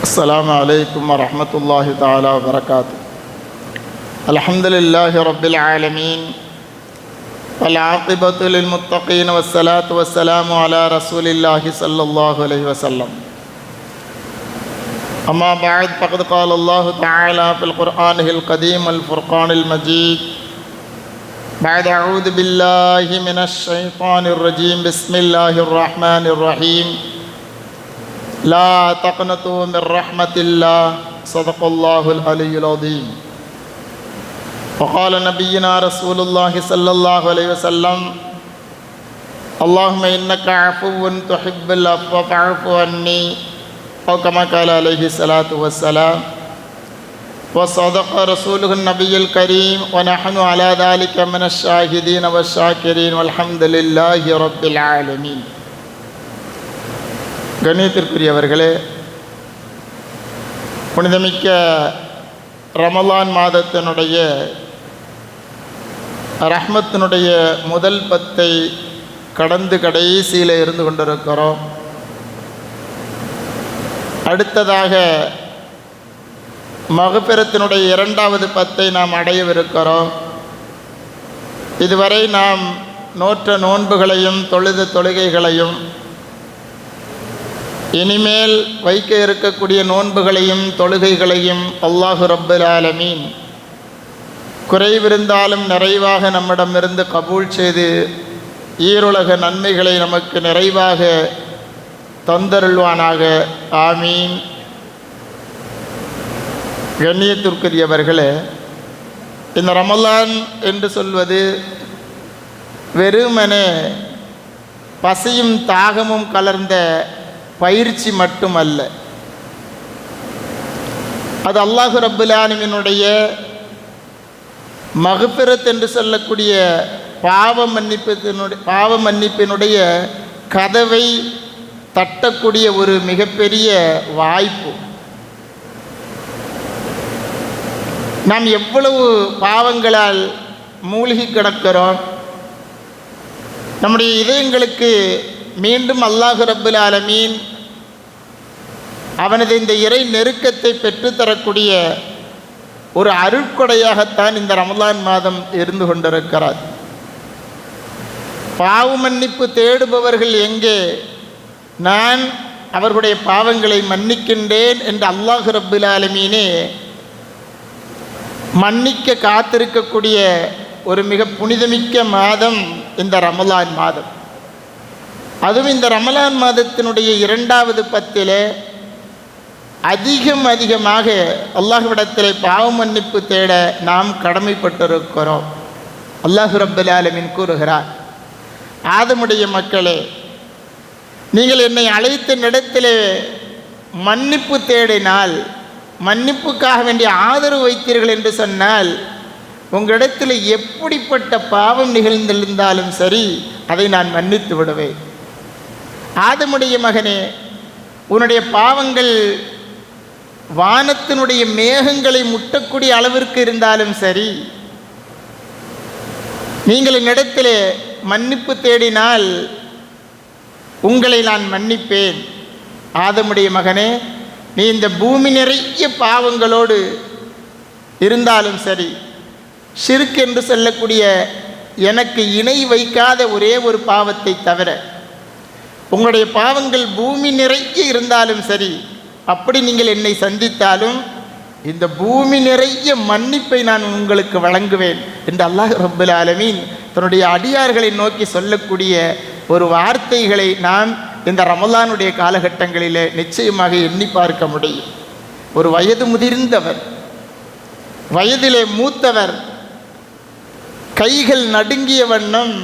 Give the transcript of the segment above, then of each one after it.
السلام عليكم ورحمة الله تعالى وبركاته. الحمد لله رب العالمين والعاقبة للمتقين والصلاة والسلام على رسول الله صلى الله عليه وسلم. أما بعد فقد قال الله تعالى في القرآن القديم والفرقان المجيد بعد أعوذ بالله من الشيطان الرجيم بسم الله الرحمن الرحيم لا تقنطوا من رحمة الله صدق الله العلي العظيم. وقال نبينا رسول الله صلى الله عليه وسلم اللهم إنك عفو تحب العفو فاعف عني أو كما قال عليه الصلاة والسلام. وصدق رسوله النبي الكريم ونحن على ذلك من الشاهدين والشاكرين والحمد لله رب العالمين. கண்ணியத்திற்குரியவர்களே, புனிதமிக்க ரமலான் மாதத்தினுடைய ரஹ்மத்தினுடைய முதல் பத்தை கடந்து கடைசியில் இருந்து கொண்டிருக்கிறோம். அடுத்ததாக மகபிரத்தினுடைய இரண்டாவது பத்தை நாம் அடையவிருக்கிறோம். இதுவரை நாம் நோற்ற நோன்புகளையும் தொழுத தொழுகைகளையும் இனிமேல் வைக்க இருக்கக்கூடிய நோன்புகளையும் தொழுகைகளையும் அல்லாஹு ரப்பல் ஆலமீன் குறைவிருந்தாலும் நிறைவாக நம்மிடமிருந்து கபூல் செய்து ஈருலக நன்மைகளை நமக்கு நிறைவாக தந்தருள்வானாக. ஆமீன். கண்ணியத்திற்குரியவர்களே, இந்த ரமலான் என்று சொல்வது வெறுமனே பசியும் தாகமும் கலர்ந்த பயிற்சி மட்டுமல்ல. அது அல்லாஹு ரப்பல் ஆலமீனுடைய மக்ஃபிரத் என்று சொல்லக்கூடிய பாவ மன்னிப்பினுடைய கதவை தட்டக்கூடிய ஒரு மிகப்பெரிய வாய்ப்பு. நாம் எவ்வளவு பாவங்களால் மூழ்கி கிடக்கிறோம். நம்முடைய இதயங்களுக்கு மீண்டும் அல்லாஹு ரப்பல் ஆலமீன் அவனது இந்த இறை நெருக்கத்தை பெற்றுத்தரக்கூடிய ஒரு அருட்கொடையாகத்தான் இந்த ரமலான் மாதம் இருந்து கொண்டிருக்கிறார். பாவ மன்னிப்பு தேடுபவர்கள் எங்கே? நான் அவர்களுடைய பாவங்களை மன்னிக்கின்றேன் என்று அல்லாஹு ரப்பல் ஆலமீனே மன்னிக்க காத்திருக்கக்கூடிய ஒரு மிக புனிதமிக்க மாதம் இந்த ரமலான் மாதம். அதுவும் இந்த ரமலான் மாதத்தினுடைய இரண்டாவது பத்திலே அதிகமாக அல்லாஹ்விடத்திலே பாவ மன்னிப்பு தேட நாம் கடமைப்பட்டிருக்கிறோம். அல்லாஹு ரப்பல் ஆலமீன் கூறுகிறார், ஆதமுடைய மக்களே, நீங்கள் என்னை அழைத்த இடத்திலே மன்னிப்பு தேடினால், மன்னிப்புக்காக வேண்டிய ஆதரவு வைத்தீர்கள் என்று சொன்னால், உங்களிடத்தில் எப்படிப்பட்ட பாவம் நிகழ்ந்திருந்தாலும் சரி அதை நான் மன்னித்து விடுவேன். ஆதமுடைய மகனே, உன்னுடைய பாவங்கள் வானத்தினுடைய மேகங்களை முட்டக்கூடிய அளவிற்கு இருந்தாலும் சரி, நீங்கள் என்னிடத்திலே மன்னிப்பு தேடினால் உங்களை நான் மன்னிப்பேன். ஆதமுடைய மகனே, நீ இந்த பூமி நிறைய பாவங்களோடு இருந்தாலும் சரி, ஷிர்க் என்று சொல்லக்கூடிய எனக்கு இணை வைக்காத ஒரே ஒரு பாவத்தை தவிர உங்களுடைய பாவங்கள் பூமி நிறைய இருந்தாலும் சரி, அப்படி நீங்கள் என்னை சந்தித்தாலும் இந்த பூமி நிறைய மன்னிப்பை நான் உங்களுக்கு வழங்குவேன் என்று அல்லாஹ் ரப்பல் ஆலமீன் தன்னுடைய அடியார்களை நோக்கி சொல்லக்கூடிய ஒரு வார்த்தைகளை நாம் இந்த ரமலானுடைய காலகட்டங்களிலே நிச்சயமாக எண்ணி பார்க்க முடியும். ஒரு வயது முதிர்ந்தவர், வயதிலே மூத்தவர், கைகள் நடுங்கிய வண்ணம்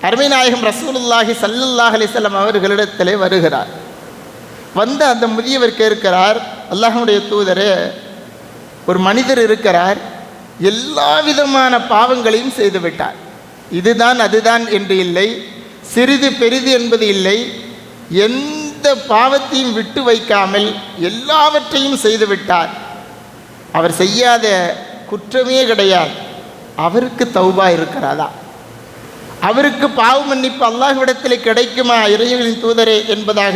அருமை நாயகம் ரசூலுல்லாஹி ஸல்லல்லாஹு அலைஹி வஸல்லம் அவர்களிடத்திலே வருகிறார். வந்து அந்த முதியவர் கேட்கிறார், அல்லாஹ்வுடைய தூதரே, ஒரு மனிதர் இருக்கிறார், எல்லா விதமான பாவங்களையும் செய்துவிட்டார். இதுதான் அதுதான் என்று இல்லை, சிறிது பெரிது என்பது இல்லை, எந்த பாவத்தையும் விட்டு வைக்காமல் எல்லாவற்றையும் செய்துவிட்டார். அவர் செய்யாத குற்றமே கிடையாது. அவருக்கு தௌபா இருக்கிறதா? அவருக்கு பாவ மன்னிப்பு அல்லாஹ்விடத்தில் கிடைக்குமா இறைவனின் தூதரே என்பதாக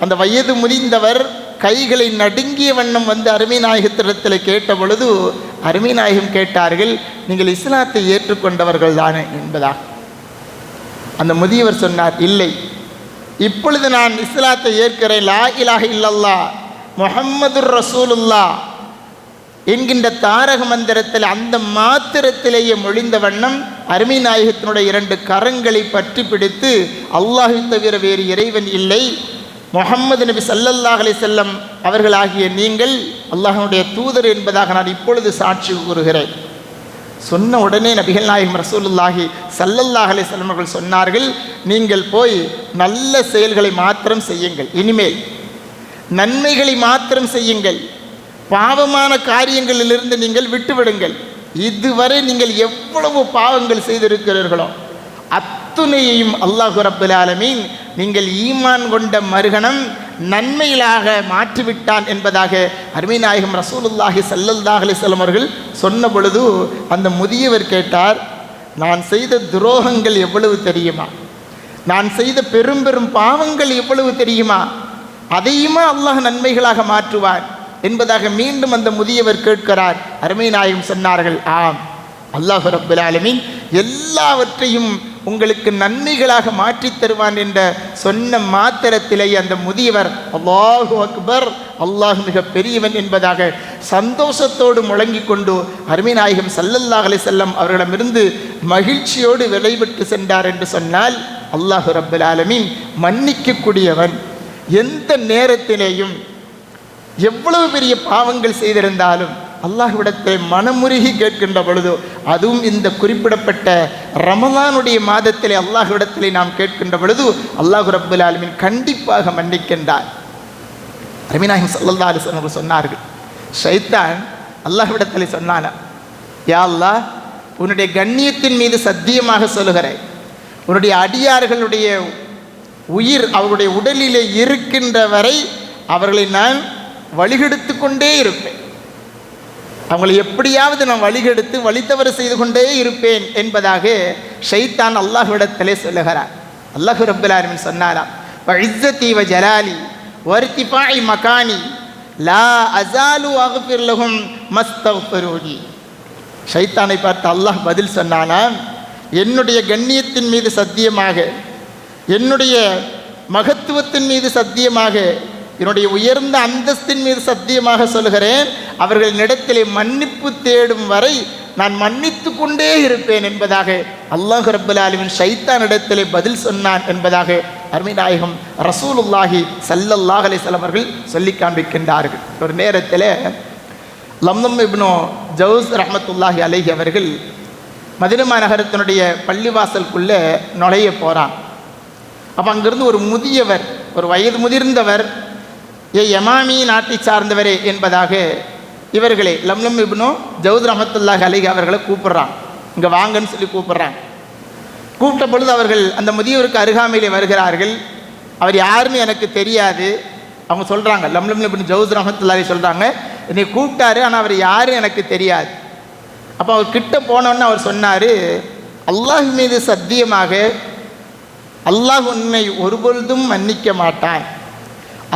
அந்த வயது முதிர்ந்தவர் கைகளை நடுங்கிய வண்ணம் வந்து அருமை நாயகத்திடத்தில் கேட்ட பொழுது அருமை நாயகம் கேட்டார்கள், நீங்கள் இஸ்லாத்தை ஏற்றுக்கொண்டவர்கள் தானே என்பதாக. அந்த முதியவர் சொன்னார், இல்லை, இப்பொழுது நான் இஸ்லாத்தை ஏற்கிறேன், லா இலாஹ இல்லல்லாஹ் முஹம்மதுர் ரசூலுல்லாஹ் என்கின்ற தாரக மந்திரத்தில் அந்த மாத்திரத்திலேயே மொழிந்த வண்ணம் அருமை நாயகத்தினுடைய 2 கரங்களை பற்றி பிடித்து, அல்லாஹை தவிர வேறு இறைவன் இல்லை, முஹம்மது நபி ஸல்லல்லாஹு அலைஹி வஸல்லம் அவர்களாகிய நீங்கள் அல்லாஹ்வுடைய தூதர் என்பதாக நான் இப்பொழுது சாட்சி கூறுகிறேன். சொன்ன உடனே நபிகள் நாயகம் ரசூலுல்லாஹி ஸல்லல்லாஹு அலைஹி வஸல்லம் அவர்கள் சொன்னார்கள், நீங்கள் போய் நல்ல செயல்களை மாத்திரம் செய்யுங்கள், இனிமேல் நன்மைகளை மாத்திரம் செய்யுங்கள், பாவமான காரியங்களிலிருந்து நீங்கள் விட்டுவிடுங்கள். இதுவரை நீங்கள் எவ்வளவு பாவங்கள் செய்திருக்கிறீர்களோ அத்துணையையும் அல்லாஹ் ரப்பல் ஆலமீன் நீங்கள் ஈமான் கொண்ட மறுகணம் நன்மைகளாக மாற்றிவிட்டான் என்பதாக அருமை நாயகம் ரசூலுல்லாஹி ஸல்லல்லாஹு அலைஹி வஸல்லம் அவர்கள் சொன்ன பொழுது அந்த முதியவர் கேட்டார், நான் செய்த துரோகங்கள் எவ்வளவு தெரியுமா, நான் செய்த பெரும் பெரும் பாவங்கள் எவ்வளவு தெரியுமா, அதையுமா அல்லாஹ் நன்மைகளாக மாற்றுவான் என்பதாக மீண்டும் அந்த முதியவர் கேட்கிறார். அருமை நாயகம் சொன்னார்கள், ஆம், அல்லாஹ் ரப்பல் ஆலமீன் எல்லாவற்றையும் உங்களுக்கு நன்மைகளாக மாற்றித் தருவான் என்ற சொன்ன மாத்திரத்திலேயே அந்த முதியவர் அல்லாஹு அக்பர், அல்லாஹ் மிக பெரியவன் என்பதாக சந்தோஷத்தோடு முழங்கிக் கொண்டு அருமை நாயகம் ஸல்லல்லாஹு அலைஹி வஸல்லம் அவர்களிடமிருந்து மகிழ்ச்சியோடு விடைபெற்று சென்றார் என்று சொன்னால், அல்லாஹ் ரப்பல் ஆலமீன் மன்னிக்கக்கூடியவன். எந்த நேரத்திலேயும் எவ்வளவு பெரிய பாவங்கள் செய்திருந்தாலும் அல்லாஹ்விடத்தில் மனமுருகி கேட்கின்ற பொழுது, அதுவும் இந்த குறிப்பிடப்பட்ட ரமலானுடைய மாதத்திலே அல்லாஹ்விடத்திலே நாம் கேட்கின்ற பொழுது அல்லாஹ் ரப்பல் ஆலமீன் கண்டிப்பாக மன்னிக்கின்றார். அருமை நாயகம் ஸல்லல்லாஹு அலைஹி வஸல்லம் சொன்னார்கள், ஷைத்தான் அல்லாஹ்விடத்திலே சொன்னானா, யா அல்லாஹ், உன்னுடைய கண்ணியத்தின் மீது சத்தியமாக சொல்லுகிறேன், உன்னுடைய அடியார்களுடைய உயிர் அவருடைய உடலிலே இருக்கின்ற வரை அவர்களை நான் வழிகெடுத்து கொண்டே இருப்பேன், அவங்களை எப்படியாவது நான் வழிகெடுத்து வழித்தவறு செய்து கொண்டே இருப்பேன் என்பதாக ஷைத்தான் அல்லாஹ்விடத்திலே சொல்லுகிறார். அல்லாஹ் ரப்பல் ஆலமீன் சொன்னாராம், வஇஸ்ஸதி வஜலாலி வர்திஃபாஇ மகானி லா அஸாலு அக்ஃபிர் லஹும் மஸ்தக்ஃபிரூனி. ஷைத்தானை பார்த்து அல்லாஹ் பதில் சொன்னானாம், என்னுடைய கண்ணியத்தின் மீது சத்தியமாக, என்னுடைய மகத்துவத்தின் மீது சத்தியமாக, என்னுடைய உயர்ந்த அந்தஸ்தின் மீது சத்தியமாக சொல்கிறேன், அவர்களிடத்திலே மன்னிப்பு தேடும் வரை நான் மன்னித்து கொண்டே இருப்பேன் என்பதாக அல்லாஹ் ரப்பல் ஆலமீன் ஷைத்தானிடத்திலே பதில் சொன்னான் என்பதாக அருமை நாயகம் ரசூலுல்லாஹி ஸல்லல்லாஹு அலைஹி வஸல்லம் அவர்கள் சொல்லி காண்பிக்கின்றார்கள். ஒரு நேரத்தில் லம்லம் இப்னு ஜௌஸ் ரஹ்மத்துல்லாஹி அலைஹி அவர்கள் மதீனா நகரத்தினுடைய பள்ளிவாசலுக்குள்ளே நுழைய போகிறான். அப்போ அங்கிருந்து ஒரு முதியவர், ஒரு வயது முதிர்ந்தவர், யமாமி நாட்டை சார்ந்தவரே என்பதாக இவர்களே லம்லம் இப்னு ஜௌஸ் ரஹ்மத்துல்லாஹி அலைஹி அவர்களை கூப்பிட்றான், இங்கே வாங்கன்னு சொல்லி கூப்பிட்றாங்க. கூப்பிட்ட பொழுது அவர்கள் அந்த முதியவருக்கு அருகாமையிலே வருகிறார்கள். அவர் யாருன்னு எனக்கு தெரியாது. அவங்க சொல்கிறாங்க, லம்லம் இப்னு ஜௌஸ் ரஹ்மத்துல்லாஹி சொல்கிறாங்க, என்னை கூப்பிட்டாரு, ஆனால் அவர் யாருன்னு எனக்கு தெரியாது. அப்போ அவர் கிட்ட போனோன்னு அவர் சொன்னார், அல்லாஹ் மீது சத்தியமாக அல்லாஹ் உன்னை ஒருபொழுதும் மன்னிக்க மாட்டான்,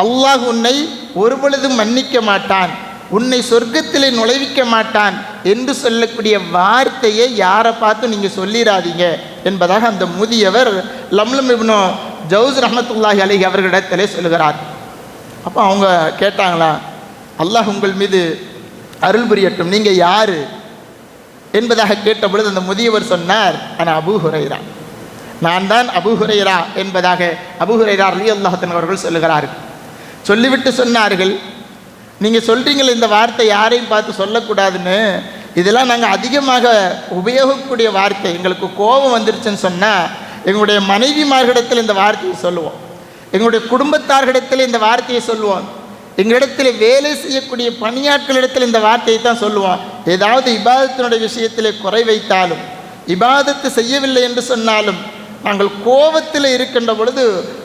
அல்லாஹ் உன்னை ஒருபொழுதும் மன்னிக்க மாட்டான், உன்னை சொர்க்கத்திலே நுழைவிக்க மாட்டான் என்று சொல்லக்கூடிய வார்த்தையை யாரை பார்த்து நீங்கள் சொல்லிடாதீங்க என்பதாக அந்த முதியவர் லம்லம் இப்னு ஜௌஸ் ரஹ்மத்துல்லாஹி அலைஹி அவர்களிடத்திலே சொல்லுகிறார். அப்போ அவங்க கேட்டாங்களா, அல்லாஹ் உங்கள் மீது அருள் புரியட்டும், நீங்கள் யார் என்பதாக கேட்ட பொழுது அந்த முதியவர் சொன்னார், ஆனால் அபூ ஹுரைரா, நான் தான் அபூ ஹுரைரா என்பதாக அபூ ஹுரைரா ரலியல்லாஹு அன்ஹு அவர்கள் சொல்லுகிறார்கள். சொல்லிவிட்டு சொன்னார்கள், நீங்கள் சொல்கிறீங்கள் இந்த வார்த்தை யாரையும் பார்த்து சொல்லக்கூடாதுன்னு, இதெல்லாம் நாங்கள் அதிகமாக உபயோகக்கூடிய வார்த்தை, எங்களுக்கு கோபம் வந்துருச்சுன்னு சொன்னால் எங்களுடைய மனைவிமார்களிடத்தில் இந்த வார்த்தையை சொல்லுவோம், எங்களுடைய குடும்பத்தார்களிடத்தில் இந்த வார்த்தையை சொல்லுவோம், எங்களிடத்தில் வேலை செய்யக்கூடிய பணியாட்களிடத்தில் இந்த வார்த்தையை தான் சொல்லுவோம். ஏதாவது இபாதத்தினுடைய விஷயத்திலே குறை வைத்தாலும், இபாதத்து செய்யவில்லை என்று சொன்னாலும், நாங்கள் கோபத்தில் இருக்கின்ற பொழுது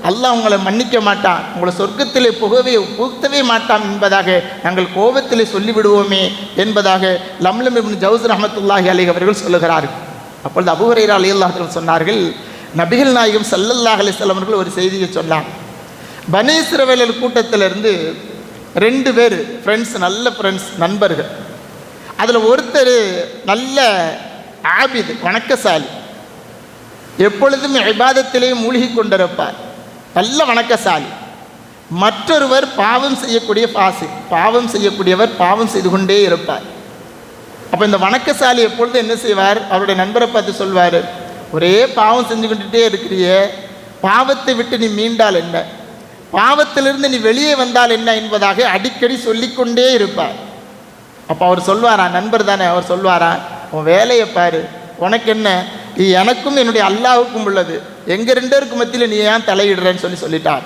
அல்லாஹ் உங்களை மன்னிக்க மாட்டான், உங்களை சொர்க்கத்திலே புகுத்தவே மாட்டான் என்பதாக நாங்கள் கோபத்திலே சொல்லிவிடுவோமே என்பதாக லம்லம் இப்னு ஜௌஸ் ரஹ்மத்துல்லாஹி அலைஹி அவர்கள் சொல்லுகிறார்கள். அப்பொழுது அபூ ஹுரைரா ரலியல்லாஹு அன்ஹு சொன்னார்கள், நபிகள் நாயகம் ஸல்லல்லாஹு அலைஹி வஸல்லம் அவர்கள் ஒரு செய்தியை சொன்னாங்க. பனீ இஸ்ரவேலர் கூட்டத்திலிருந்து 2 பேர் ஃப்ரெண்ட்ஸ், நல்ல ஃப்ரெண்ட்ஸ், நண்பர்கள். அதில் ஒருத்தர் நல்ல ஆபிது, வணக்கசாலி, எப்பொழுதும் இபாதத்திலே மூழ்கி கொண்டிருப்பார், நல்ல வணக்கசாலி. மற்றொருவர் பாவம் செய்யக்கூடிய பாவம் செய்யக்கூடியவர், பாவம் செய்து கொண்டே இருப்பார். அப்போ இந்த வணக்கசாலி எப்பொழுது என்ன செய்வார், அவருடைய நண்பரை பார்த்து சொல்வார், ஒரே பாவம் செஞ்சு கொண்டுட்டே இருக்கிறியே, பாவத்தை விட்டு நீ மீண்டால் என்ன, பாவத்திலிருந்து நீ வெளியே வந்தால் என்ன என்பதாக அடிக்கடி சொல்லிக்கொண்டே இருப்பார். அப்போ அவர் சொல்வாரா, நண்பர் தானே, அவர் சொல்வாரா, உன் வேலையை பாரு, உனக்கு என்ன, நீ எனக்கும் என்னுடைய அல்லாஹுக்கும் உள்ளது, எங்கள் 2 பேருக்கு மத்தியில் நீ ஏன் தலையிடுறேன்னு சொல்லிட்டார்.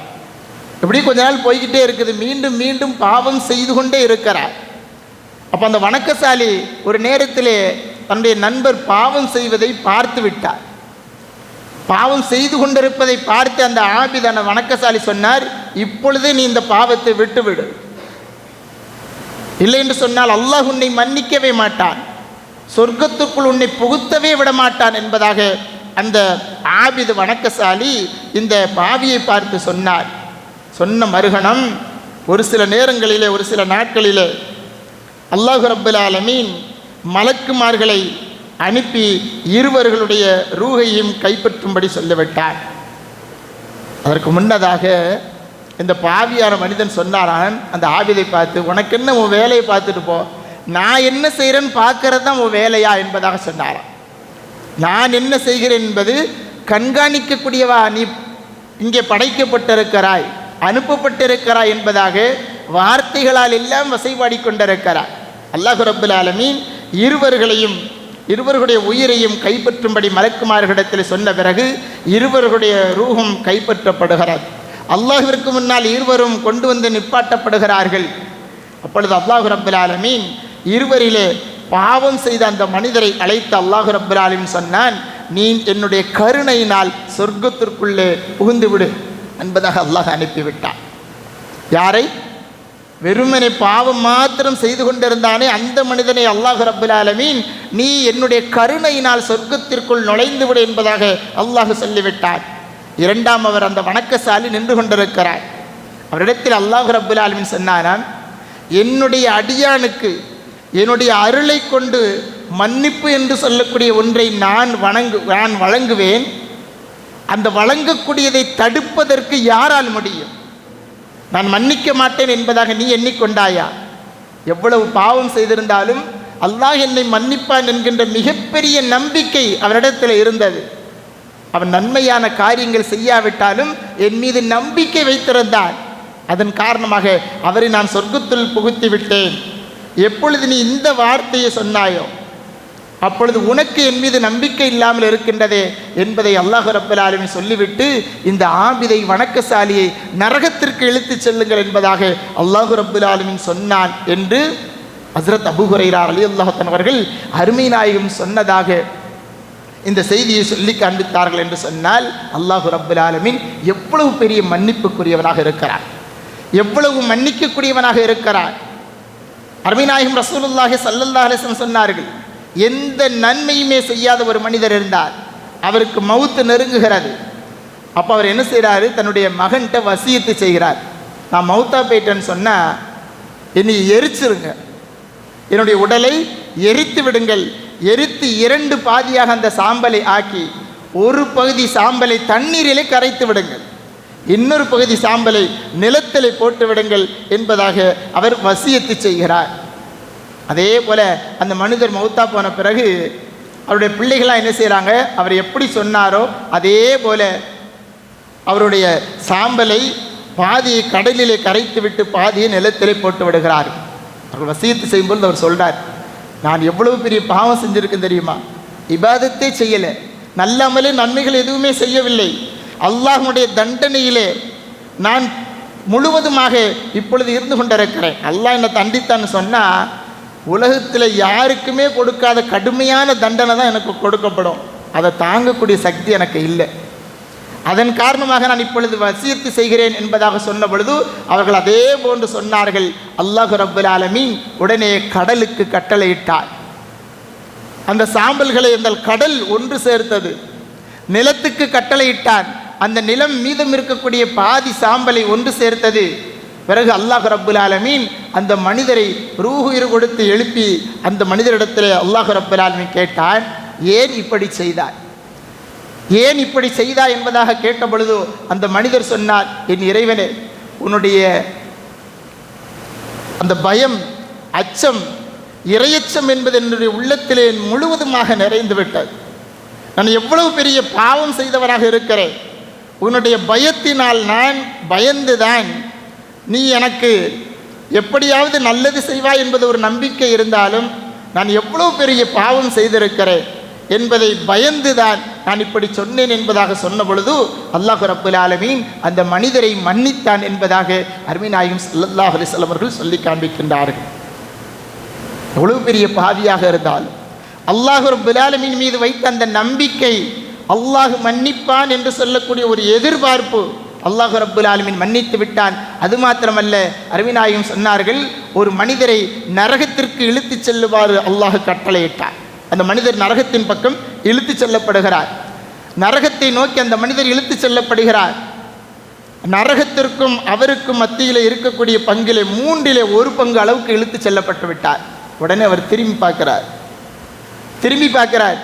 இப்படி கொஞ்ச நாள் போய்கிட்டே இருக்குது. மீண்டும் மீண்டும் பாவம் செய்து கொண்டே இருக்கிறார். அப்போ அந்த வணக்கசாலி ஒரு நேரத்திலே தன்னுடைய நண்பர் பாவம் செய்வதை பார்த்து விட்டார். பாவம் செய்து கொண்டிருப்பதை பார்த்து அந்த ஆபிதான வணக்கசாலி சொன்னார், இப்பொழுதே நீ இந்த பாவத்தை விட்டுவிடு, இல்லை என்று சொன்னால் அல்லாஹ் உன்னை மன்னிக்கவே மாட்டான், சொர்க்கத்துக்குள் உன்னை புகுத்தவே விடமாட்டான் என்பதாக அந்த ஆபிது வணக்கசாலி இந்த பாவியை பார்த்து சொன்னார். சொன்ன மறுகணம் ஒரு சில நேரங்களிலே, ஒரு சில நாட்களிலே அல்லாஹ் ரப்பல் ஆலமீன் மலக்குமார்களை அனுப்பி இருவர்களுடைய ரூஹையும் கைப்பற்றும்படி சொல்லிவிட்டார். அதற்கு முன்னதாக இந்த பாவியான மனிதன் சொன்னாரான் அந்த ஆபிதை பார்த்து, உனக்கு என்ன, உன் வேலையை பார்த்துட்டு போ, நான் என்ன செய்கிறேன்னு பார்க்கறது தான் உன் வேலையா என்பதாக சொன்னாரான். நான் என்ன செய்கிறேன் என்பது கண்காணிக்கக்கூடியவா, நீ இங்கே படைக்கப்பட்டிருக்கிறாய், அனுப்பப்பட்டிருக்கிறாய் என்பதாக வார்த்தைகளால் எல்லாம் வசைபாடி கொண்டிருக்கிறார். அல்லாஹ் ரப்பல் ஆலமீன் இருவர்களுடைய உயிரையும் கைப்பற்றும்படி மலக்குமார்களிடத்தில் சொன்ன பிறகு இருவர்களுடைய ரூஹும் கைப்பற்றப்படுகிறது. அல்லாஹ்விற்கு முன்னால் இருவரும் கொண்டு வந்து நிப்பாட்டப்படுகிறார்கள். அப்பொழுது அல்லாஹ் ரப்பல் ஆலமீன் இருவரிலே பாவம் செய்த அந்த மனிதரை அழைத்து அல்லாஹ் ரப்பல் ஆலமீன் சொன்னான், நீ என்னுடைய கருணையினால் சொர்க்கத்திற்குள்ளே புகுந்து விடு என்பதாக அல்லாஹ் அனுப்பிவிட்டான். யாரை? வெறுமனை பாவம் மாத்திரம் செய்து கொண்டிருந்தானே அந்த மனிதனை அல்லாஹ் ரப்பல் ஆலமீன் நீ என்னுடைய கருணையினால் சொர்க்கத்திற்குள் நுழைந்து விடு என்பதாக அல்லாஹ் சொல்லிவிட்டார். இரண்டாம் அவர் அந்த வணக்கசாலி நின்று கொண்டிருக்கிறார். அவரிடத்தில் அல்லாஹ் ரப்பல் ஆலமீன் சொன்னாராம், என்னுடைய அடியானுக்கு என்னுடைய அருளை கொண்டு மன்னிப்பு என்று சொல்லக்கூடிய ஒன்றை நான் வழங்குவேன். அந்த வழங்கக்கூடியதை தடுப்பதற்கு யாரால் முடியும்? நான் மன்னிக்க மாட்டேன் என்பதாக நீ எண்ணிக்கொண்டாயா? எவ்வளவு பாவம் செய்திருந்தாலும் அல்லாஹ் என்னை மன்னிப்பான் என்கின்ற மிகப்பெரிய நம்பிக்கை அவரிடத்தில் இருந்தது. அவன் நன்மையான காரியங்கள் செய்யாவிட்டாலும் என் மீது நம்பிக்கை வைத்திருந்தான். அதன் காரணமாக அவரை நான் சொர்க்கத்தில் புகுத்தி விட்டேன். எப்பொழுது நீ இந்த வார்த்தையை சொன்னாயோ அப்பொழுது உனக்கு என் மீது நம்பிக்கை இல்லாமல் இருக்கின்றதே என்பதை அல்லாஹ் ரப்பல் ஆலமீன் சொல்லிவிட்டு இந்த ஆபிதை வணக்கசாலியை நரகத்திற்கு இழுத்துச் செல்லுங்கள் என்பதாக அல்லாஹ் ரப்பல் ஆலமீன் சொன்னான் என்று ஹஸ்ரத் அபூ ஹுரைரா ரலியல்லாஹு அன்ஹு அவர்கள் அருமை நாயகம் சொன்னதாக இந்த செய்தியை சொல்லி காண்பித்தார்கள். என்று சொன்னால் அல்லாஹ் ரப்பல் ஆலமீன் எவ்வளவு பெரிய மன்னிப்புக்குரியவனாக இருக்கிறார், எவ்வளவு மன்னிக்கக்கூடியவனாக இருக்கிறார். அருமை நாயகம் ரசூலுல்லாஹி ஸல்லல்லாஹு அலைஹி வஸல்லம் சொன்னார்கள், எந்த நன்மையுமே செய்யாத ஒரு மனிதர் இருந்தார், அவருக்கு மவுத்து நெருங்குகிறது. அப்போ அவர் என்ன செய்கிறாரு, தன்னுடைய மகன்கிட்ட வசியத்து செய்கிறார், நான் மவுத்தா போயிட்டேன்னு சொன்னால் என்னை எரிச்சிருங்க, என்னுடைய உடலை எரித்து விடுங்கள், எரித்து 2 பாதியாக அந்த சாம்பலை ஆக்கி ஒரு பகுதி சாம்பலை தண்ணீரிலே கரைத்து விடுங்கள், இன்னொரு பகுதி சாம்பலை நிலத்திலே போட்டு விடுங்கள் என்பதாக அவர் வசியத்து செய்கிறார். அதே போல் அந்த மனிதர் மௌத்தா போன பிறகு அவருடைய பிள்ளைகளாக என்ன செய்கிறாங்க, அவர் எப்படி சொன்னாரோ அதே போல் அவருடைய சாம்பலை பாதியை கடலிலே கரைத்து விட்டு பாதியை நிலத்திலே போட்டு விடுகிறார். அவர்கள் வசியத்து செய்யும்போது அவர் சொல்கிறார், நான் எவ்வளவு பெரிய பாவம் செஞ்சுருக்கேன் தெரியுமா, இபாதத்தே செய்யலை, நல்லமலே நன்மைகள் எதுவுமே செய்யவில்லை, அல்லாஹ்வுடைய தண்டனையிலே நான் முழுவதுமாக இப்பொழுது இருந்து கொண்டிருக்கிறேன். அல்லாஹ் என்னை தண்டித்தான்னு சொன்னால் உலகத்தில் யாருக்குமே கொடுக்காத கடுமையான தண்டனை தான் எனக்கு கொடுக்கப்படும், அதை தாங்கக்கூடிய சக்தி எனக்கு இல்லை, அதன் காரணமாக நான் இப்பொழுது வசியத்து செய்கிறேன் என்பதாக சொன்ன பொழுது அவர்கள் அதே போன்று சொன்னார்கள். அல்லாஹ் ரப்பல் ஆலமீன் உடனே கடலுக்கு கட்டளையிட்டார். அந்த சாம்பல்களை அந்த கடல் ஒன்று சேர்த்தது. நிலத்துக்கு கட்டளையிட்டான், அந்த நிலம் மீதம் இருக்கக்கூடிய பாதி சாம்பலை ஒன்று சேர்த்தது. பிறகு அல்லாஹ் ரப்புல் ஆலமீன் அந்த மனிதரை ரூஹுயிர் கொடுத்து எழுப்பி அந்த மனிதரிடத்தில் அல்லாஹ் ரப்புல் ஆலமீன் கேட்டான், ஏன் இப்படி செய்தாய், ஏன் இப்படி செய்தாய் என்பதாக கேட்ட பொழுது அந்த மனிதர் சொன்னார், என் இறைவனே, உன்னுடைய அந்த பயம், அச்சம், இறையச்சம் என்பது என்னுடைய உள்ளத்திலே முழுவதுமாக நிறைந்து விட்டது. நான் எவ்வளவு பெரிய பாவம் செய்தவராக இருக்கிறேன். உன்னுடைய பயத்தினால் நான் பயந்துதான் நீ எனக்கு எப்படியாவது நல்லது செய்வாய் என்பது ஒரு நம்பிக்கை இருந்தாலும் நான் எவ்வளவு பெரிய பாவம் செய்திருக்கிறேன் என்பதை பயந்துதான் நான் இப்படி சொன்னேன் என்பதாக சொன்ன பொழுது அல்லாஹ் ரப்புல் ஆலமீன் அந்த மனிதரை மன்னித்தான் என்பதாக அருமை நாயகம் ஸல்லல்லாஹு அலைஹி வஸல்லம் அவர்கள் சொல்லி காண்பிக்கின்றார்கள். எவ்வளவு பெரிய பாவியாக இருந்தாலும் அல்லாஹ் ரப்புல் ஆலமீன் மீது வைத்த அந்த நம்பிக்கை, அல்லாஹ் மன்னிப்பான் என்று சொல்லக்கூடிய ஒரு எதிர்பார்ப்பு, அல்லாஹ் ரப்புல் ஆலமீன் மன்னித்து விட்டான். அது மாத்திரமல்ல, அருமை நாயகம் சொன்னார்கள், ஒரு மனிதரை நரகத்திற்கு இழுத்து செல்லுமாறு அல்லாஹ் கட்டளையிட்டார். அந்த மனிதர் நரகத்தின் பக்கம் இழுத்து செல்லப்படுகிறார். நரகத்தை நோக்கி அந்த மனிதர் இழுத்து செல்லப்படுகிறார். நரகத்திற்கும் அவருக்கும் மத்தியில் இருக்கக்கூடிய பங்கிலே 1/3 அளவுக்கு இழுத்து செல்லப்பட்டு விட்டார். உடனே அவர் திரும்பி பார்க்கிறார்,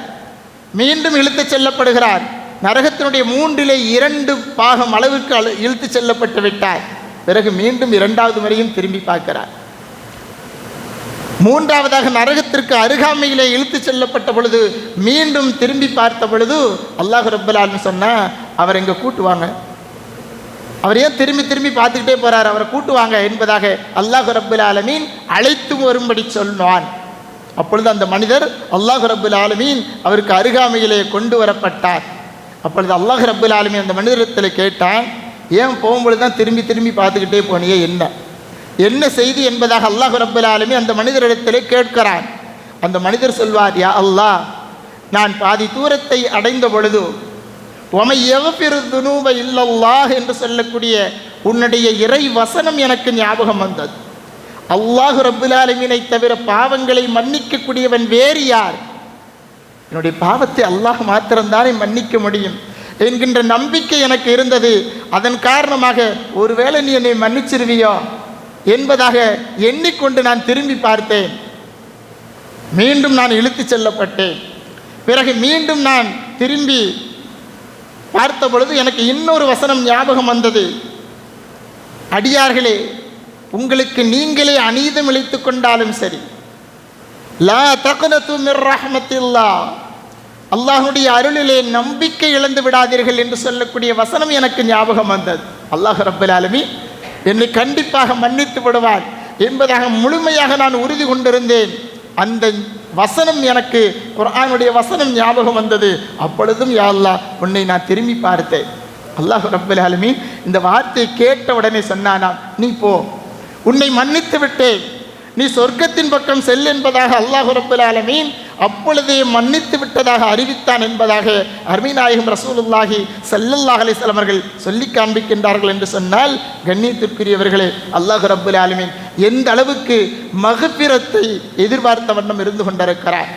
மீண்டும் இழுத்து செல்லப்படுகிறார். நரகத்தினுடைய 2/3 அளவுக்கு இழுத்து செல்லப்பட்டு விட்டார். பிறகு மீண்டும் 2வது முறையும் திரும்பி பார்க்கிறார். 3வதாக நரகத்திற்கு அருகாமையிலே இழுத்து செல்லப்பட்ட பொழுது மீண்டும் திரும்பி பார்த்த பொழுது அல்லாஹ் ரப்புல் ஆலமீன் சொன்னா, அவர் எங்க கூட்டுவாங்க, அவர் ஏன் திரும்பி பார்த்துக்கிட்டே போறார், அவரை கூட்டுவாங்க என்பதாக அல்லாஹ் ரப்புல் ஆலமீன் அழைத்து வரும்படி சொன்னான். அப்பொழுது அந்த மனிதர் அல்லாஹ் ரப்புல் ஆலமீன் அவருக்கு அருகாமையிலே கொண்டு வரப்பட்டார். அப்பொழுது அல்லாஹ் ரப்புல் ஆலமீன் அந்த மனிதரிடத்தில் கேட்டான், ஏன் போகும்பொழுது தான் திரும்பி பார்த்துக்கிட்டே போனியே, என்ன செய்தி என்பதாக அல்லாஹ் ரப்புல் ஆலமீன் அந்த மனிதரிடத்திலே கேட்கிறான். அந்த மனிதர் சொல்வார், யா அல்லாஹ், நான் பாதி தூரத்தை அடைந்த பொழுது வமை யக்ஃபிரு துனூப இல்லல்லாஹ் என்று சொல்லக்கூடிய உன்னுடைய இறை வசனம் எனக்கு ஞாபகம் வந்தது. அல்லாஹ் ரப்புல் ஆலமீனை தவிர பாவங்களை மன்னிக்கக்கூடியவன் வேறு யார்? என்னுடைய பாவத்தை அல்லாஹ் மாத்திரம்தானே மன்னிக்க முடியும் என்கின்ற நம்பிக்கை எனக்கு இருந்தது. அதன் காரணமாக ஒருவேளை நீ என்னை மன்னிச்சிருவியோ என்பதாக எண்ணிக்கொண்டு நான் திரும்பி பார்த்தேன். மீண்டும் நான் இழுத்து செல்லப்பட்டேன். பிறகு மீண்டும் நான் திரும்பி பார்த்த பொழுது எனக்கு இன்னொரு வசனம் ஞாபகம் வந்தது. அடியார்களே, உங்களுக்கு நீங்களே அநீதம் இழைத்து கொண்டாலும் சரி, லா தக்னது மிர் ரஹ்மத்தில்லாஹ், அல்லாஹ்வுடைய அருளிலே நம்பிக்கை இழந்து விடாதீர்கள் என்று சொல்லக்கூடிய வசனம் எனக்கு ஞாபகம் வந்தது. அல்லாஹ் ரப்புல் ஆலமீன் என்னை கண்டிப்பாக மன்னித்து விடுவான் என்பதாக முழுமையாக நான் உறுதி கொண்டிருந்தேன். அந்த வசனம் எனக்கு குர்ஆனுடைய வசனம் ஞாபகம் வந்தது. அப்பொழுதும் யா அல்லாஹ், உன்னை நான் திரும்பி பார்த்தேன். அல்லாஹ் ரப்புல் ஆலமீன் இந்த வார்த்தையை கேட்ட உடனே சொன்னானாம், நீ போ, உன்னை மன்னித்து விட்டேன், நீ சொர்க்கத்தின் பக்கம் செல் என்பதாக அல்லாஹ் ரப்புல் ஆலமீன் அப்பொழுதே மன்னித்து விட்டதாக அறிவித்தான் என்பதாக அருமை நாயகம் ரசூலுல்லாஹி ஸல்லல்லாஹு அலைஹி வஸல்லம் அவர்கள் சொல்லி காண்பிக்கின்றார்கள். என்று சொன்னால் கண்ணியத்திற்குரியவர்களே, அல்லாஹ் ரப்புல் ஆலமீன் எந்த அளவுக்கு மக்ஃபிரத்தை எதிர்பார்த்த வண்ணம் இருந்து கொண்டிருக்கிறார்.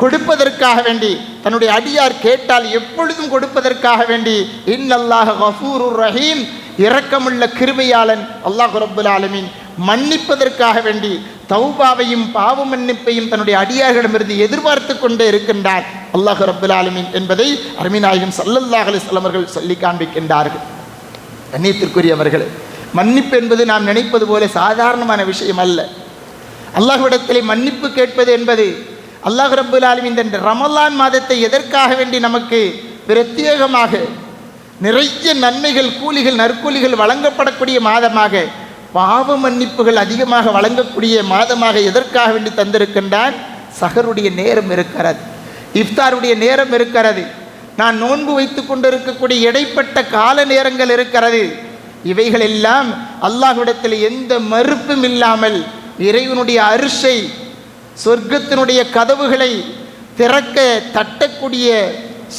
கொடுப்பதற்காக வேண்டி, தன்னுடைய அடியார் கேட்டால் எப்பொழுதும் கொடுப்பதற்காக வேண்டி, இன்னல்லாஹ கஃபூருர் ரஹீம், இரக்கமுள்ள கிருபையாளன் அல்லாஹ் ரப்புல் ஆலமீன் மன்னிப்பதற்காக வேண்டி தௌபாவையும் பாவ மன்னிப்பையும் தன்னுடைய அடியார்களிடமிருந்து எதிர்பார்த்து கொண்டே இருக்கின்றார் அல்லாஹ் ரப்புல் ஆலமீன் என்பதை அருமை நாயகம் ஸல்லல்லாஹு அலைஹி வஸல்லம் அவர்கள் சொல்லி காண்பிக்கின்றார்கள். கண்ணியத்திற்குரியவர்களே, மன்னிப்பு என்பது நாம் நினைப்பது போல சாதாரணமான விஷயம் அல்ல. அல்லாஹ்விடத்திலே மன்னிப்பு கேட்பது என்பது அல்லாஹ் ரப்புல் ஆலமீன் இந்த ரமலான் மாதத்தை எதற்காக வேண்டி நமக்கு பிரத்யேகமாக நிறைய நன்மைகள், கூலிகள், நற்கூலிகள் வழங்கப்படக்கூடிய மாதமாக, பாவ மன்னிப்புகள் அதிகமாக வழங்கக்கூடிய மாதமாக எதற்காக வேண்டி தந்திருக்கின்றான்? சஹருடைய நேரம் இருக்கிறது, இஃப்தாருடைய நேரம் இருக்கிறது, நான் நோன்பு வைத்து கொண்டிருக்கக்கூடிய இடைப்பட்ட கால நேரங்கள் இருக்கிறது. இவைகள் எல்லாம் அல்லாஹ்விடத்தில் எந்த மறுப்பும் இல்லாமல் இறைவனுடைய அரிசை, சொர்க்கத்தினுடைய கதவுகளை திறக்க தட்டக்கூடிய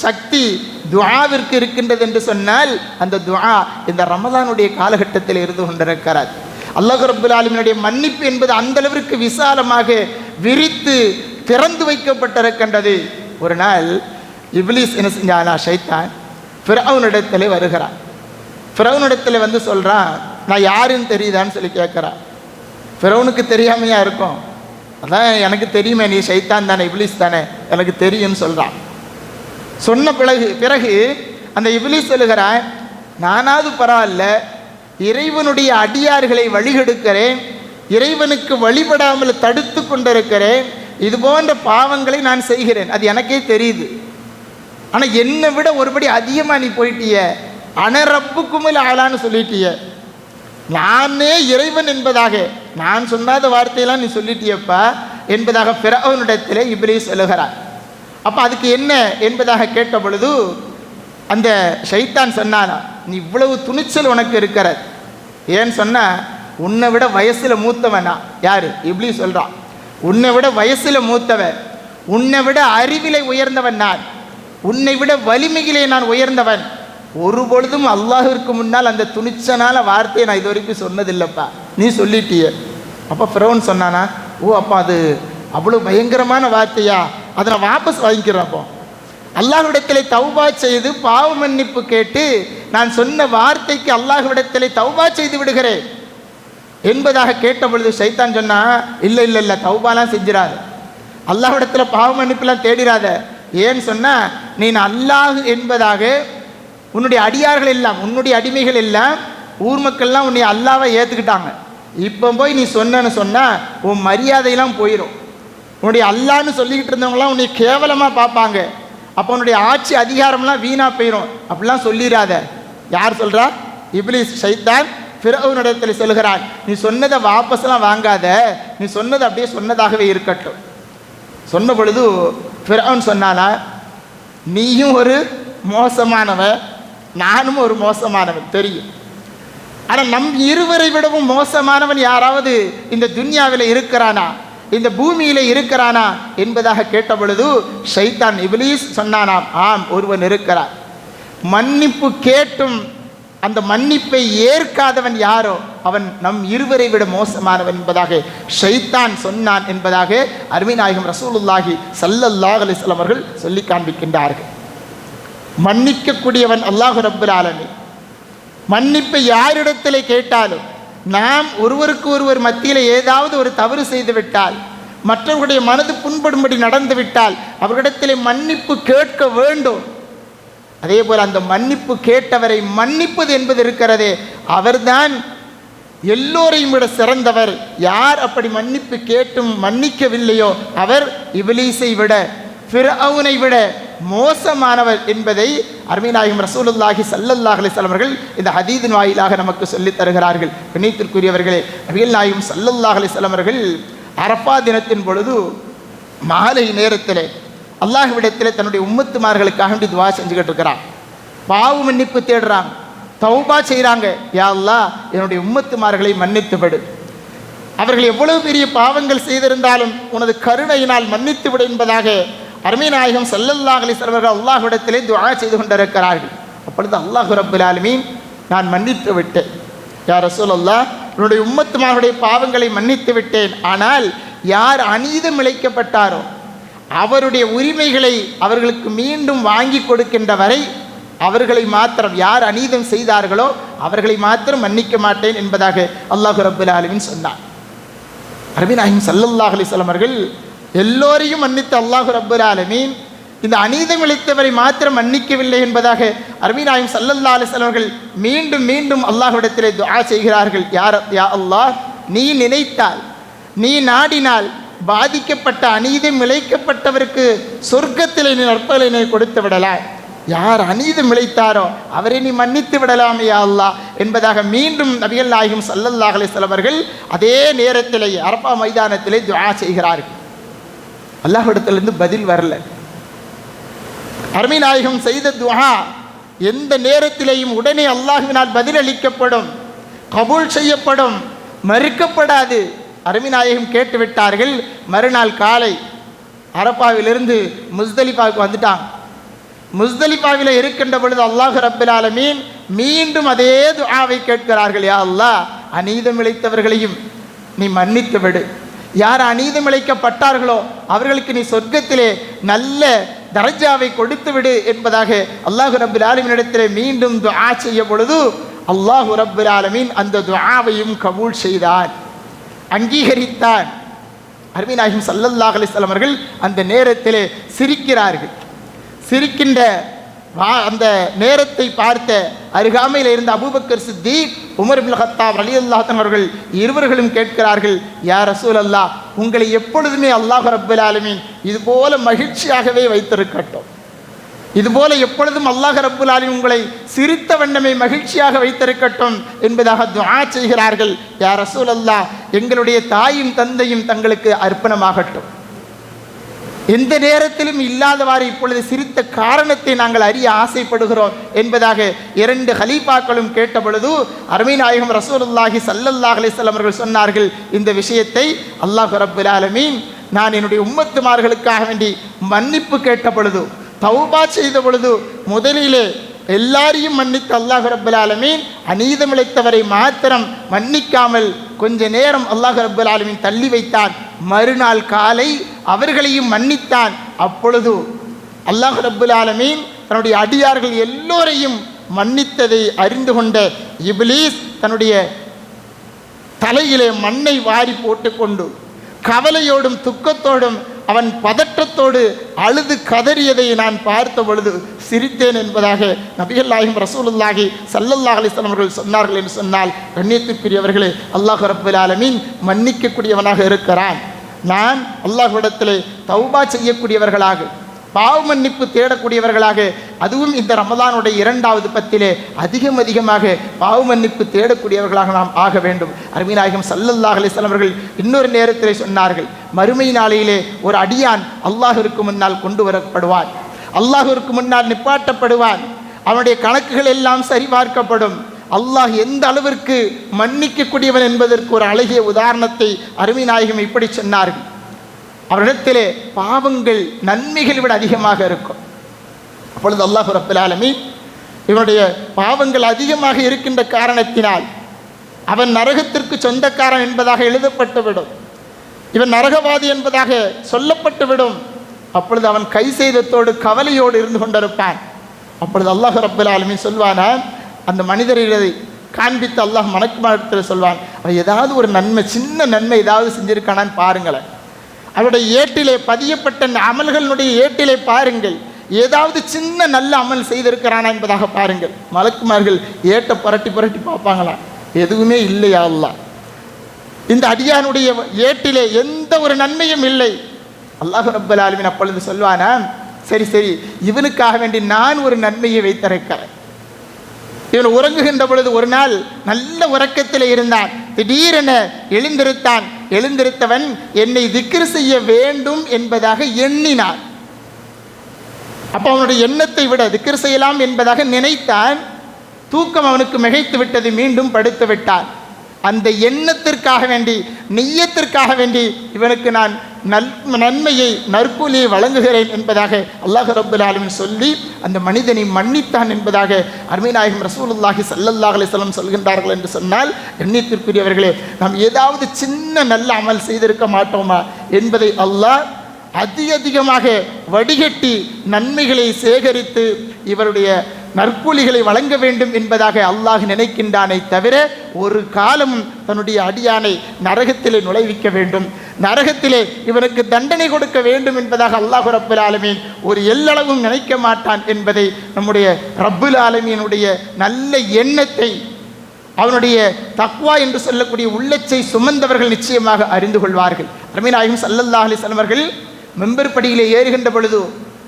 சக்தி துஆவிற்கு இருக்கின்றது என்று சொன்னால், அந்த துஆ இந்த ரமலானுடைய காலகட்டத்தில் இருந்து கொண்டிருக்கிறது. அல்லாஹ் ரப்புல் ஆலமீனுடைய மன்னிப்பு என்பது அந்த அளவிற்கு விசாலமாக விரித்து திறந்து வைக்கப்பட்டிருக்கின்றது. ஒரு நாள் இப்லீஸ் என்ன செஞ்சானா, ஷைத்தான் ஃபிரௌனிடத்தில் வருகிறான். ஃபிரௌனிடத்தில் வந்து சொல்கிறான், நான் யாருன்னு தெரியுதான்னு சொல்லி கேட்குறான். ஃபிரௌனுக்கு தெரியாமையா இருக்கும். அதான் எனக்கு தெரியுமே, நீ ஷைத்தான் தானே, இப்லீஸ் தானே, எனக்கு தெரியும்னு சொல்கிறான். சொன்ன பிறகு அந்த இப்லீஸ் சொல்லுகிறான், நானாவது பரவாயில்ல, இறைவனுடைய அடியார்களை வழிகெடுக்கிறேன், இறைவனுக்கு வழிபடாமல் தடுத்து கொண்டிருக்கிறேன், இது போன்ற பாவங்களை நான் செய்கிறேன், அது எனக்கே தெரியுது. ஆனால் என்னை விட ஒருபடி அதிகமாக நீ போயிட்டிய, அனரப்புக்குமில் ஆளான்னு சொல்லிட்டிய, நானே இறைவன் என்பதாக நான் சொன்னாத வார்த்தையெல்லாம் நீ சொல்லிட்டியப்பா என்பதாக ஃபிரௌனிடத்திலே இப்லீஸ் சொல்லுகிறார். அப்போ அதுக்கு என்ன என்பதாக கேட்ட பொழுது அந்த ஷைத்தான் சொன்னானா, நீ இவ்வளவு துணிச்சல் உனக்கு இருக்கிறது ஏன்னு சொன்னால், உன்னை விட வயசில் மூத்தவனா யார்? இப்லீஸ் சொல்கிறான். உன்னை விட வயசில் மூத்தவன், உன்னை விட அறிவிலை உயர்ந்தவன் நான், உன்னை விட வலிமையிலே நான் உயர்ந்தவன், ஒரு பொழுதும் அல்லாஹிற்கு முன்னால் அந்த துணிச்சனால வார்த்தையை நான் இது வரைக்கும் சொன்னதில்லைப்பா, நீ சொல்லிட்டிய. அப்போ ஃபிரௌன் சொன்னானா, ஓ அப்போ அது அவ்வளோ பயங்கரமான வார்த்தையா, அதை நான் வாபஸ் வாங்கிக்கிறேன். அப்போ அல்லாஹ்விடத்திலே தௌபா செய்து பாவ மன்னிப்பு கேட்டு நான் சொன்ன வார்த்தைக்கு அல்லாஹ்விடத்திலே தௌபா செய்து விடுகிறேன் என்பதாக கேட்ட பொழுது ஷைத்தான் சொன்னா, இல்லை இல்லை இல்லை, தௌபாலாம் செஞ்சிடாத, அல்லாஹ்விடத்தில் பாவ மன்னிப்புலாம் தேடிடாத. ஏன்னு சொன்னால், நீ அல்லாஹ் என்பதாக உன்னுடைய அடியார்கள் எல்லாம், உன்னுடைய அடிமைகள் எல்லாம், ஊர் மக்கள்லாம் உன்னை அல்லாவை ஏற்றுக்கிட்டாங்க. இப்போ போய் நீ சொன்னன்னு சொன்னால் உன் மரியாதையெல்லாம் போயிடும். உன்னுடைய அல்லான்னு சொல்லிக்கிட்டு இருந்தவங்களாம் உன்னை கேவலமாக பார்ப்பாங்க. அப்போ உன்னுடைய ஆட்சி அதிகாரம்லாம் வீணாக போயிடும். அப்படிலாம் சொல்லிடாத. யார் சொல்கிறா? இப்லீஸ் ஷைத்தான் ஃபிரௌனிடத்தில் சொல்கிறான், நீ சொன்னதை வாபஸ்லாம் வாங்காத, நீ சொன்னது அப்படியே சொன்னதாகவே இருக்கட்டும். சொன்ன பொழுது ஃபிரௌன் சொன்னானா, நீயும் ஒரு மோசமானவன், நானும் ஒரு மோசமானவன் தெரியும். ஆனால் நம் இருவரை விடவும் மோசமானவன் யாராவது இந்த துன்யாவில் இருக்கிறானா, இந்த பூமியில் இருக்கிறானா என்பதாக கேட்ட பொழுது ஷைத்தான் இப்லீஸ் சொன்னானாம், ஆம் ஒருவன் இருக்கிறான். மன்னிப்பு கேட்டும் அந்த மன்னிப்பை ஏற்காதவன் யாரோ அவன் நம் இருவரை விட மோசமானவன் என்பதாக ஷைத்தான் சொன்னான் என்பதாக அருமைநாயகம் ரசூலுல்லாஹி ஸல்லல்லாஹு அலைஹி வஸல்லம் அவர்கள் சொல்லி காண்பிக்கின்றார்கள். மன்னிக்கக்கூடியவன் அல்லாஹ் ரப்பல் ஆலமீன். மன்னிப்பை யாரிடத்திலே கேட்டாலும், நாம் ஒருவருக்கு ஒருவர் மத்தியில் ஏதாவது ஒரு தவறு செய்து விட்டால், மற்றவர்களுடைய மனது புண்படும்படி நடந்து விட்டால் அவர்களிடத்திலே மன்னிப்பு கேட்க வேண்டும். அதே போல் அந்த மன்னிப்பு கேட்டவரை மன்னிப்பது என்பது இருக்கிறதே, அவர்தான் எல்லோரையும் விட சிறந்தவர். யார் அப்படி மன்னிப்பு கேட்டும் மன்னிக்கவில்லையோ அவர் இப்லீஸை விட, ஃபிரௌனை விட மோசமானவர் என்பதை அருமைநாயகம் ரசூலுல்லாஹி ஸல்லல்லாஹு அலைஹி வஸல்லம் அவர்கள் இந்த ஹதீஸின் வாயிலாக நமக்கு சொல்லித் தருகிறார்கள். கண்ணியத்திற்குரியவர்களே, நபிகள் நாயகம் ஸல்லல்லாஹு அலைஹி வஸல்லம் அவர்கள் அரஃபா தினத்தின் பொழுது மாலை நேரத்தில் அல்லாஹ்விடத்தில் தன்னுடைய உம்மத்துமார்களுக்காக வேண்டி துவா செஞ்சுக்கிட்டு இருக்கிறான். பாவ மன்னிப்பு தேடுறாங்க, தௌபா செய்கிறாங்க. யா அல்லாஹ், என்னுடைய உம்மத்துமார்களை மன்னித்து விடு, அவர்கள் எவ்வளவு பெரிய பாவங்கள் செய்திருந்தாலும் உனது கருணையினால் மன்னித்து விடு என்பதாக அருமை நாயகம் ஸல்லல்லாஹு அலைஹி வஸல்லம் அவர்கள் அல்லாஹ்விடத்திலே துஆ செய்து கொண்டிருக்கிறார்கள். அப்பொழுது அல்லாஹ் ரப்பல் ஆலமீன், நான் மன்னித்து விட்டேன் யா ரசூலல்லாஹ், என்னுடைய உம்மத்துமாருடைய பாவங்களை மன்னித்து விட்டேன். ஆனால் யார் அநீதம் இழைக்கப்பட்டாரோ அவருடைய உரிமைகளை அவர்களுக்கு மீண்டும் வாங்கி கொடுக்கின்ற வரை அவர்களை மாத்திரம், யார் அநீதம் செய்தார்களோ அவர்களை மாத்திரம் மன்னிக்க மாட்டேன் என்பதாக அல்லாஹ் ரப்பல் ஆலமீன் சொன்னார். அருமை நாயகம் ஸல்லல்லாஹு அலைஹி வஸல்லம் அவர்கள் எல்லோரையும் மன்னித்த அல்லாஹ் ரப்பல் ஆலமீன் இந்த அநீதம் இழைத்தவரை மாத்திரம் மன்னிக்கவில்லை என்பதாக அருமை நாயகம் ஸல்லல்லாஹு அலைஹி வஸல்லம் அவர்கள் மீண்டும் மீண்டும் அல்லாஹ்விடத்திலே துஆ செய்கிறார்கள். யா அல்லாஹ், நீ நினைத்தால், நீ நாடினால் பாதிக்கப்பட்ட அநீதம் இழைக்கப்பட்டவருக்கு சொர்க்கத்திலே நீ நற்பலனை கொடுத்து விடலாம். யார் அநீதம் இழைத்தாரோ அவரை நீ மன்னித்து விடலாமே யா அல்லாஹ் என்பதாக மீண்டும் நபிகள் நாயகம் ஸல்லல்லாஹு அலைஹி வஸல்லம் அவர்கள் அதே நேரத்திலே அரஃபா மைதானத்திலே துஆ செய்கிறார்கள். அல்லாஹ்விடத்திலிருந்து பதில் வரல. அருமை நாயகம் செய்த துஆ எந்த நேரத்திலேயும் உடனே அல்லாஹ்வினால் பதில் அளிக்கப்படும், கபூல் செய்யப்படும், மறுக்கப்படாது. அருமை நாயகம் கேட்டுவிட்டார்கள். மறுநாள் காலை அரஃபாவிலிருந்து முஸ்தலிஃபாவுக்கு வந்துட்டாங்க. முஸ்தலிஃபாவில் இருக்கின்ற பொழுது அல்லாஹ் ரப்பல் ஆலமீன் மீண்டும் அதே துஆவை கேட்கிறார்கள். யா அல்லாஹ், அநீதம் இழைத்தவர்களையும் நீ மன்னித்து விடு, யார் அநீதம் இழைக்கப்பட்டார்களோ அவர்களுக்கு நீ சொர்க்கத்திலே நல்ல தரஜாவை கொடுத்து விடு என்பதாக அல்லாஹ் ரப்பல் ஆலமீனிடத்திலே மீண்டும் துஆ செய்ய பொழுது அல்லாஹ் ரப்பல் ஆலமீன் அந்த துஆவையும் கபூல் செய்தான், அங்கீகரித்தான். அருமை நாயகம் ஸல்லல்லாஹு அலைஹி வஸல்லம் அவர்கள் அந்த நேரத்திலே சிரிக்கிறார்கள். சிரிக்கின்ற அந்த நேரத்தை பார்த்த அருகாமையில் இருந்த Abu Bakr Siddique, Umar ibn Khattab ரலியல்லாஹு அன்ஹு அவர்கள் இருவர்களும் கேட்கிறார்கள், யா ரசூலல்லாஹ், உங்களை எப்பொழுதுமே அல்லாஹ் ரப்பல் ஆலமீன் இதுபோல மகிழ்ச்சியாகவே வைத்திருக்கட்டும், இதுபோல எப்பொழுதும் அல்லாஹ் ரப்பல் ஆலமீன் உங்களை சிரித்த வண்ணமே மகிழ்ச்சியாக வைத்திருக்கட்டும் என்பதாக துஆ செய்கிறார்கள். யா ரசூலல்லாஹ், எங்களுடைய தாயும் தந்தையும் தங்களுக்கு அர்ப்பணமாகட்டும், எந்த நேரத்திலும் இல்லாதவாறு இப்பொழுது சிரித்த காரணத்தை நாங்கள் அறிய ஆசைப்படுகிறோம் என்பதாக இரண்டு ஹலீஃபாக்களும் கேட்ட பொழுது அருமை நாயகம் ரசூலுல்லாஹி ஸல்லல்லாஹு அலைஹி வஸல்லம் அவர்கள் சொன்னார்கள், இந்த விஷயத்தை அல்லாஹ் ரப்பல் ஆலமீன் நான் என்னுடைய உம்மத்துமார்களுக்காக வேண்டி மன்னிப்பு கேட்ட பொழுது, தௌபா செய்த பொழுது, முதலிலே எல்லாரையும் மன்னித்த அல்லாஹ் ரப்பல் ஆலமீன் அநீதமிழைத்தவரை மாத்திரம் மன்னிக்காமல் கொஞ்ச நேரம் அல்லாஹ் ரப்பல் ஆலமீன் தள்ளி வைத்தான். மறுநாள் காலை அவர்களையும் மன்னித்தான். அப்பொழுது அல்லாஹ் ரப்பல் ஆலமீன் தன்னுடைய அடியார்கள் எல்லோரையும் மன்னித்ததை அறிந்து கொண்ட இப்லீஸ் தன்னுடைய தலையிலே மண்ணை வாரி போட்டுக்கொண்டு கவலையோடும் துக்கத்தோடும் அவன் பதற்றத்தோடு அழுது கதறியதை நான் பார்த்த பொழுது சிரித்தேன் என்பதாக நபிகள் நாயகம் ரசூலுல்லாஹி ஸல்லல்லாஹு அலைஹி வஸல்லம் அவர்கள் சொன்னார்கள் என்று சொன்னால், கண்ணியத்திற்குரியவர்களே, அல்லாஹ் ரப்பல் ஆலமீன் மன்னிக்கக்கூடியவனாக இருக்கிறான். நான் அல்லாஹ்விடத்திலே தௌபா செய்யக்கூடியவர்களாக, பாவ மன்னிப்பு தேடக்கூடியவர்களாக, அதுவும் இந்த ரமலானுடைய 2வது பத்திலே அதிகமாக பாவ மன்னிப்பு தேடக்கூடியவர்களாக நாம் ஆக வேண்டும். அருமை நாயகம் ஸல்லல்லாஹு அலைஹி வஸல்லம் அவர்கள் இன்னொரு நேரத்திலே சொன்னார்கள், மறுமை நாளையிலே ஒரு அடியான் அல்லாஹ்விற்கு முன்னால் கொண்டு வரப்படுவான், அல்லாஹ்விற்கு முன்னால் நிப்பாட்டப்படுவான், அவனுடைய கணக்குகள் எல்லாம் சரிபார்க்கப்படும். அல்லாஹ் எந்த அளவிற்கு மன்னிக்கக்கூடியவன் என்பதற்கு ஒரு அழகிய உதாரணத்தை அருமை நாயகம் இப்படி சொன்னார்கள். அவரிடத்திலே பாவங்கள் நன்மைகளை விட அதிகமாக இருக்கும். அப்பொழுது அல்லாஹ் ரப்பல் ஆலமீன் இவனுடைய பாவங்கள் அதிகமாக இருக்கின்ற காரணத்தினால் அவன் நரகத்திற்கு சொந்தக்காரன் என்பதாக எழுதப்பட்டுவிடும், இவன் நரகவாதி என்பதாக சொல்லப்பட்டுவிடும். அப்பொழுது அவன் கை செய்தத்தோடு கவலையோடு இருந்து கொண்டிருப்பான். அப்பொழுது அல்லாஹ் ரப்பல் ஆலமீன் சொல்வானா, அந்த மனிதரை காண்பித்து அல்லாஹ் மலக்குமாரிடத்தில் சொல்வான், அவன் ஏதாவது ஒரு நன்மை, சின்ன நன்மை ஏதாவது செஞ்சிருக்கானான்னு பாருங்களேன், அவருடைய ஏட்டிலே பதியப்பட்ட அமல்களுடைய ஏட்டிலே பாருங்கள், ஏதாவது சின்ன நல்ல அமல் செய்திருக்கிறானா என்பதாக பாருங்கள். மலக்குமார்கள் ஏட்டை புரட்டி பார்ப்பாங்களாம், எதுவுமே இல்லையா அல்லாஹ், இந்த அடியானுடைய ஏட்டிலே எந்த ஒரு நன்மையும் இல்லை. அல்லாஹ் ரப்பல் ஆலமீன் அப்பொழுது சொல்வானா, சரி இவனுக்காக வேண்டி நான் ஒரு நன்மையை வைத்திருக்கிறேன். இவன் உறங்குகின்ற பொழுது ஒரு நாள் நல்ல உறக்கத்தில் இருந்தான், திடீரென எழுந்திருத்தவன் என்னை திக்ர் செய்ய வேண்டும் என்பதாக எண்ணினான். அப்போ அவனுடைய எண்ணத்தை விட திக்ர் செய்யலாம் என்பதாக நினைத்தான். தூக்கம் அவனுக்கு மிகைத்து விட்டது, மீண்டும் படுத்து விட்டான். அந்த எண்ணத்திற்காக வேண்டி, நிய்யத்திற்காக வேண்டி இவனுக்கு நான் நன்மையை, நற்கூலியை வழங்குகிறேன் என்பதாக அல்லாஹ் ரப்பல் ஆலமீன் சொல்லி அந்த மனிதனை மன்னித்தான் என்பதாக அருமை நாயகம் ரசூலுல்லாஹி ஸல்லல்லாஹு அலைஹி வஸல்லம் சொல்கின்றார்கள் என்று சொன்னால், எண்ணியத்திற்குரியவர்களே, நாம் ஏதாவது சின்ன நல்ல அமல் செய்திருக்க மாட்டோமா என்பதை அல்லாஹ் அதிகமாக வடிகட்டி நன்மைகளை சேகரித்து இவருடைய நற்கூலிகளை வழங்க வேண்டும் என்பதாக அல்லாஹ் நினைக்கின்றானே தவிர ஒரு காலமும் தன்னுடைய அடியானை நரகத்திலே நுழைவிக்க வேண்டும், நரகத்திலே இவனுக்கு தண்டனை கொடுக்க வேண்டும் என்பதாக அல்லாஹ் ரப்பல் ஆலமீன் ஒரு எல்லளவும் நினைக்க மாட்டான் என்பதை நம்முடைய ரப்பல் ஆலமீனுடைய நல்ல எண்ணத்தை, அவனுடைய தக்வா என்று சொல்லக்கூடிய உள்ளச்சை சுமந்தவர்கள் நிச்சயமாக அறிந்து கொள்வார்கள். அருமை நாயகம் ஸல்லல்லாஹு அலைஹி வஸல்லம் அவர்கள் மெம்பர் படியிலே ஏறுகின்ற பொழுது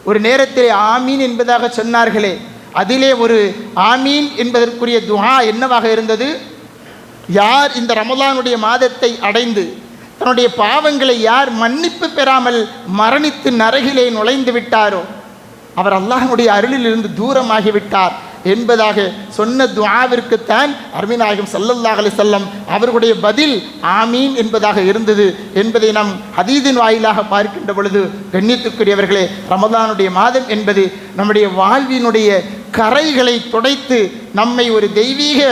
ஒரு நேரத்திலே ஆமீன் என்பதாக சொன்னார்களே, அதிலே ஒரு ஆமீன் என்பதற்குரிய துஆ என்னவாக இருந்தது? யார் இந்த ரமலானுடைய மாதத்தை அடைந்து தன்னுடைய பாவங்களை யார் மன்னிப்பு பெறாமல் மரணித்து நரகிலே நுழைந்து விட்டாரோ அவர் அல்லாஹ்வுடைய அருளிலிருந்து தூரமாகிவிட்டார் என்பதாக சொன்ன துஆவிற்குத்தான் அருமை நாயகம் ஸல்லல்லாஹு அலைஹி வஸல்லம் அவர்களுடைய பதில் ஆமீன் என்பதாக இருந்தது என்பதை நாம் ஹதீஸின் வாயிலாக பார்க்கின்ற பொழுது, கண்ணியத்துக்குரியவர்களே, ரமலானுடைய மாதம் என்பது நம்முடைய வாழ்வினுடைய கரைகளை துடைத்து நம்மை ஒரு தெய்வீக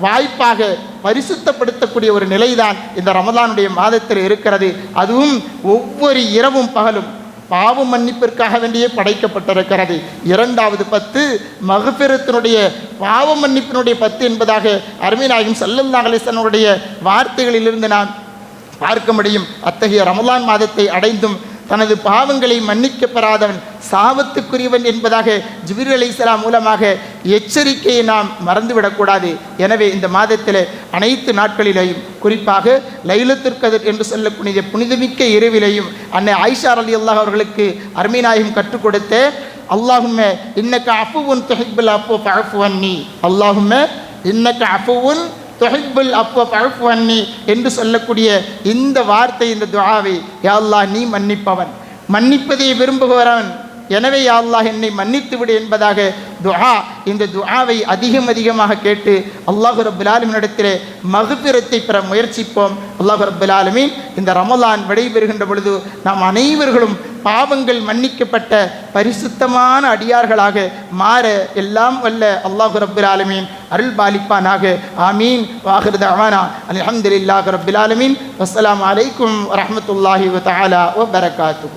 வாய்ப்பாக பரிசுத்தப்படுத்தக்கூடிய ஒரு நிலைதான் இந்த ரமலானுடைய மாதத்தில் இருக்கிறது. அதுவும் ஒவ்வொரு இரவும் பகலும் பாவ மன்னிப்பிற்காக வேண்டியே படைக்கப்பட்டிருக்கிறது. இரண்டாவது 10 மகஃபிரத்தினுடைய பாவ மன்னிப்பினுடைய 10 என்பதாக அருமை நாயகம் ஸல்லல்லாஹு அலைஹி வஸல்லம் வார்த்தைகளிலிருந்து நாம் பார்க்க முடியும். அத்தகைய ரமலான் மாதத்தை அடைந்தும் தனது பாவங்களை மன்னிக்கப்பெறாதவன் சாபத்துக்குரியவன் என்பதாக ஜிப்ரீல் அலைஹிஸ்ஸலாம் மூலமாக எச்சரிக்கையை நாம் மறந்துவிடக்கூடாது. எனவே இந்த மாதத்தில் அனைத்து நாட்களிலேயும் குறிப்பாக லைலத்துல் கத்ர் என்று சொல்லக்கூடிய புனிதமிக்க இரவிலேயும் அன்னை ஆயிஷா ரலியல்லாஹு அவர்களுக்கு அருமை நாயகம் கற்றுக் கொடுத்த அல்லாஹும்ம இன்னக அஃபுவுன் துஹிப்புல் அஃப்வ ஃபஅஃபு அன்னி, அல்லாஹும்ம இன்னக அஃபுவுன் துஹிப்புல் அஃப்வ ஃபஅஃபு அன்னி என்று சொல்லக்கூடிய இந்த வார்த்தை, இந்த துஆவை, யா அல்லாஹ் நீ மன்னிப்பவன், மன்னிப்பதை விரும்புகிறவன், எனவே யா அல்லாஹ் என்னை மன்னித்து விடு என்பதாக துஆ. இந்த துஆவை அதிகமாக கேட்டு அல்லாஹ் ரப்பல் ஆலமீன் இடத்திலே மக்ஃபிரத்தை பெற முயற்சிப்போம். அல்லாஹ் ரப்பல் ஆலமீன் இந்த ரமலான் விடைபெறுகின்ற பொழுது நாம் அனைவர்களும் பாவங்கள் மன்னிக்கப்பட்ட பரிசுத்தமான அடியார்களாக மாற எல்லாம் வல்ல அல்லாஹ் ரப்பல் ஆலமீன் அருள் பாலிப்பானாக. ஆமீன். வாஹிரு தஅவானா அல்ஹம்துலில்லாஹி ரப்பில் ஆலமீன். வஸ்ஸலாமு அலைக்கும் வரஹ்மத்துல்லாஹி வ தஆலா வ பரகாத்துஹு.